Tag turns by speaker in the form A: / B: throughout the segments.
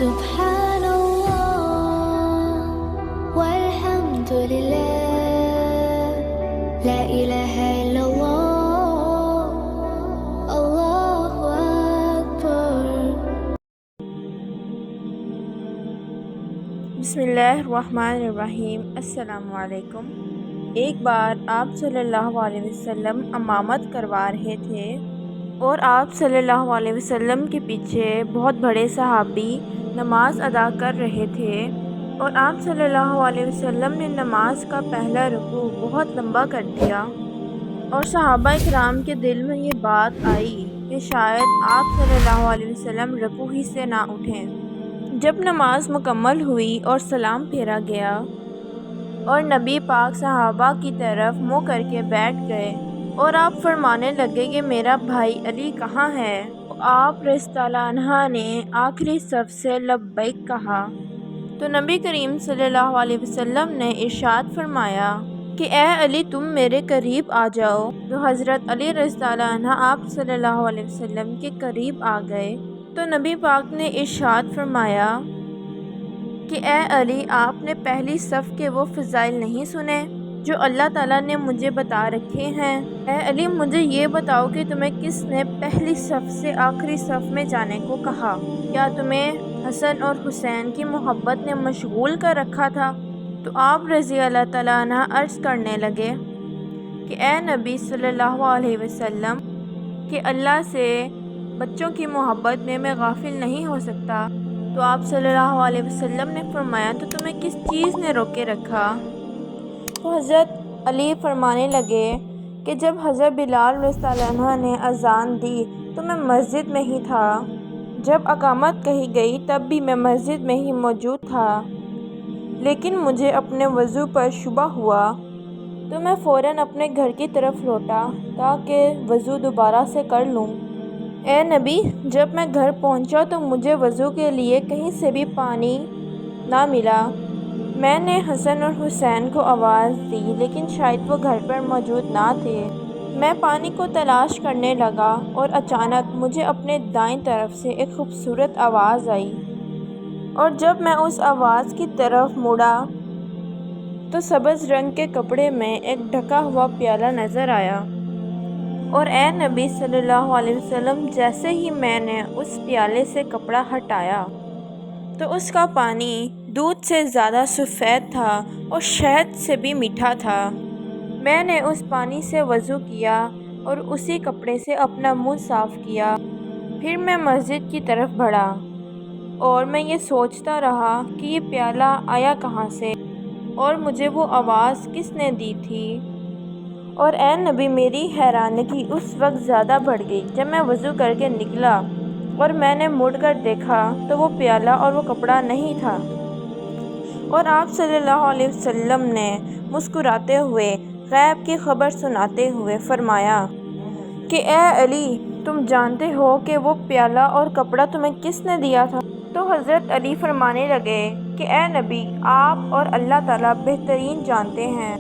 A: سبحان الله والحمد لله لا إله إلا الله الله أكبر.
B: بسم اللہ الرحمن الرحیم. السلام علیکم. ایک بار آپ صلی اللہ علیہ وسلم امامت کروا رہے تھے اور آپ صلی اللہ علیہ وسلم کے پیچھے بہت بڑے صحابی نماز ادا کر رہے تھے، اور آپ صلی اللہ علیہ وسلم نے نماز کا پہلا رکوع بہت لمبا کر دیا، اور صحابہ کرام کے دل میں یہ بات آئی کہ شاید آپ صلی اللہ علیہ وسلم رکوع ہی سے نہ اٹھیں. جب نماز مکمل ہوئی اور سلام پھیرا گیا اور نبی پاک صحابہ کی طرف منہ کر کے بیٹھ گئے اور آپ فرمانے لگے کہ میرا بھائی علی کہاں ہے، آپ رضی اللہ عنہ نے آخری صف سے لبیک کہا تو نبی کریم صلی اللہ علیہ وسلم نے ارشاد فرمایا کہ اے علی تم میرے قریب آ جاؤ. تو حضرت علی رضی اللہ عنہ آپ صلی اللہ علیہ وسلم کے قریب آ گئے تو نبی پاک نے ارشاد فرمایا کہ اے علی آپ نے پہلی صف کے وہ فضائل نہیں سنے جو اللہ تعالیٰ نے مجھے بتا رکھے ہیں. اے علی مجھے یہ بتاؤ کہ تمہیں کس نے پہلی صف سے آخری صف میں جانے کو کہا؟ کیا تمہیں حسن اور حسین کی محبت نے مشغول کر رکھا تھا؟ تو آپ رضی اللہ تعالیٰ عنہ عرض کرنے لگے کہ اے نبی صلی اللہ علیہ وسلم کہ اللہ سے بچوں کی محبت میں غافل نہیں ہو سکتا. تو آپ صلی اللہ علیہ وسلم نے فرمایا تو تمہیں کس چیز نے روکے رکھا؟ تو حضرت علی فرمانے لگے کہ جب حضرت بلال رضی اللہ عنہ نے اذان دی تو میں مسجد میں ہی تھا، جب اقامت کہی گئی تب بھی میں مسجد میں ہی موجود تھا، لیکن مجھے اپنے وضو پر شبہ ہوا تو میں فوراً اپنے گھر کی طرف لوٹا تاکہ وضو دوبارہ سے کر لوں. اے نبی جب میں گھر پہنچا تو مجھے وضو کے لیے کہیں سے بھی پانی نہ ملا. میں نے حسن اور حسین کو آواز دی لیکن شاید وہ گھر پر موجود نہ تھے. میں پانی کو تلاش کرنے لگا اور اچانک مجھے اپنے دائیں طرف سے ایک خوبصورت آواز آئی، اور جب میں اس آواز کی طرف مڑا تو سبز رنگ کے کپڑے میں ایک ڈھکا ہوا پیالہ نظر آیا. اور اے نبی صلی اللہ علیہ وسلم جیسے ہی میں نے اس پیالے سے کپڑا ہٹایا تو اس کا پانی دودھ سے زیادہ سفید تھا اور شہد سے بھی میٹھا تھا. میں نے اس پانی سے وضو کیا اور اسی کپڑے سے اپنا منہ صاف کیا. پھر میں مسجد کی طرف بڑھا اور میں یہ سوچتا رہا کہ یہ پیالہ آیا کہاں سے اور مجھے وہ آواز کس نے دی تھی. اور اے نبی میری حیرانگی اس وقت زیادہ بڑھ گئی جب میں وضو کر کے نکلا اور میں نے مڑ کر دیکھا تو وہ پیالہ اور وہ کپڑا نہیں تھا. اور آپ صلی اللہ علیہ وسلم نے مسکراتے ہوئے غیب کی خبر سناتے ہوئے فرمایا کہ اے علی تم جانتے ہو کہ وہ پیالہ اور کپڑا تمہیں کس نے دیا تھا؟ تو حضرت علی فرمانے لگے کہ اے نبی آپ اور اللہ تعالیٰ بہترین جانتے ہیں.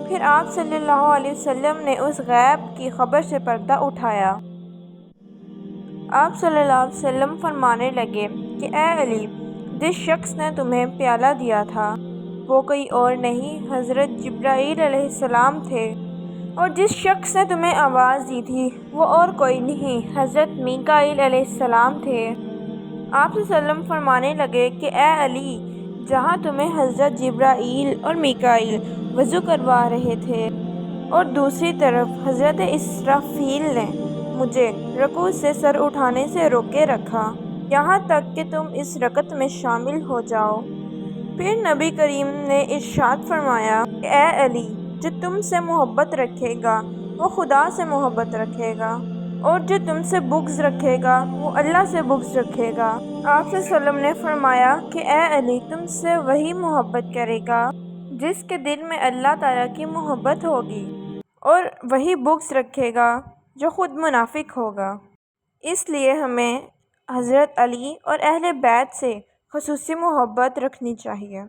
B: پھر آپ صلی اللہ علیہ وسلم نے اس غیب کی خبر سے پردہ اٹھایا. آپ صلی اللہ علیہ وسلم فرمانے لگے کہ اے علی جس شخص نے تمہیں پیالہ دیا تھا وہ کوئی اور نہیں حضرت جبرائیل علیہ السلام تھے، اور جس شخص نے تمہیں آواز دی تھی وہ اور کوئی نہیں حضرت میکائیل علیہ السلام تھے. آپ صلی اللہ علیہ وسلم فرمانے لگے کہ اے علی جہاں تمہیں حضرت جبرائیل اور میکائیل وضو کروا رہے تھے اور دوسری طرف حضرت اسرافیل نے مجھے رکوع سے سر اٹھانے سے روکے رکھا یہاں تک کہ تم اس رکعت میں شامل ہو جاؤ. پھر نبی کریم نے ارشاد فرمایا کہ اے علی جو تم سے محبت رکھے گا وہ خدا سے محبت رکھے گا، اور جو تم سے بغض رکھے گا وہ اللہ سے بغض رکھے گا. آپ صلی اللہ علیہ وسلم نے فرمایا کہ اے علی تم سے وہی محبت کرے گا جس کے دل میں اللہ تعالیٰ کی محبت ہوگی، اور وہی بغض رکھے گا جو خود منافق ہوگا. اس لیے ہمیں حضرت علی اور اہل بیت سے خصوصی محبت رکھنی چاہیے.